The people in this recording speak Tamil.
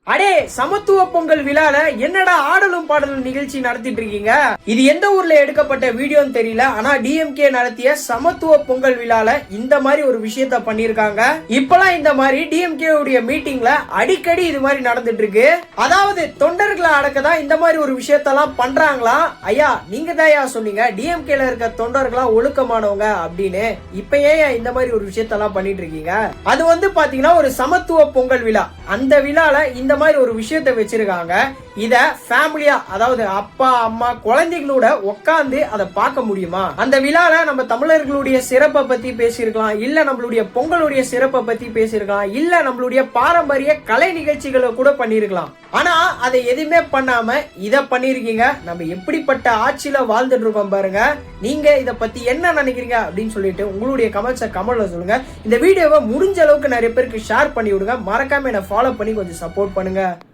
அடே சமத்துவ பொங்கல் விழால என்னடா ஆடலும் பாடலும் நிகழ்ச்சி நடத்திட்டு இருக்கீங்க? இது எந்த ஊர்ல எடுக்கப்பட்ட வீடியோன்னு தெரியல. ஆனா டிஎம்கே நடத்திய சமத்துவ பொங்கல் விழால இந்த மாதிரி ஒரு விஷயத்த பண்ணிருக்காங்க. இப்பெல்லாம் இந்த மாதிரி டிஎம்கே உடைய மீட்டிங்ல அடிக்கடி இது மாதிரி நடந்துட்டு இருக்கு. அதாவது தொண்டர்களை அடக்கதான் இந்த மாதிரி ஒரு விஷயத்தெல்லாம் பண்றாங்களா? ஐயா நீங்க தான் சொன்னீங்க டிஎம்கேல இருக்க தொண்டர்களா ஒழுக்கமானவங்க அப்படின்னு. இப்ப ஏன் இந்த மாதிரி ஒரு விஷயத்தெல்லாம் பண்ணிட்டு இருக்கீங்க? அது பாத்தீங்கன்னா ஒரு சமத்துவ பொங்கல் விழா. அந்த விழால இந்த மாதிரி ஒரு விஷயத்தை வச்சிருக்காங்க. இத ஃபேமிலியா, அதாவது அப்பா அம்மா குழந்தைகளோட உட்கார்ந்து அதை பார்க்க முடியுமா? அந்த விழால நம்ம தமிழர்களுடைய சிறப்பை பத்தி பேசியிருக்கலாம், இல்ல நம்மளுடைய பொங்கலுடைய சிறப்பை பத்தி பேசியிருக்கலாம், இல்ல நம்மளுடைய பாரம்பரிய கலை நிகழ்ச்சிகளை கூட பண்ணிருக்கலாம். ஆனா அதை எதுவுமே பண்ணாம இத பண்ணிருக்கீங்க. நம்ம எப்படிப்பட்ட ஆட்சியில வாழ்ந்துட்டு இருக்கோம் பாருங்க. நீங்க இத பத்தி என்ன நினைக்கிறீங்க அப்படின்னு சொல்லிட்டு உங்களுடைய கமெண்ட்ஸை கமெண்ட்ல சொல்லுங்க. இந்த வீடியோவை முடிஞ்ச அளவுக்கு நிறைய பேருக்கு ஷேர் பண்ணி விடுங்க. மறக்காம என்ன ஃபாலோ பண்ணி கொஞ்சம் சப்போர்ட் பண்ணுங்க.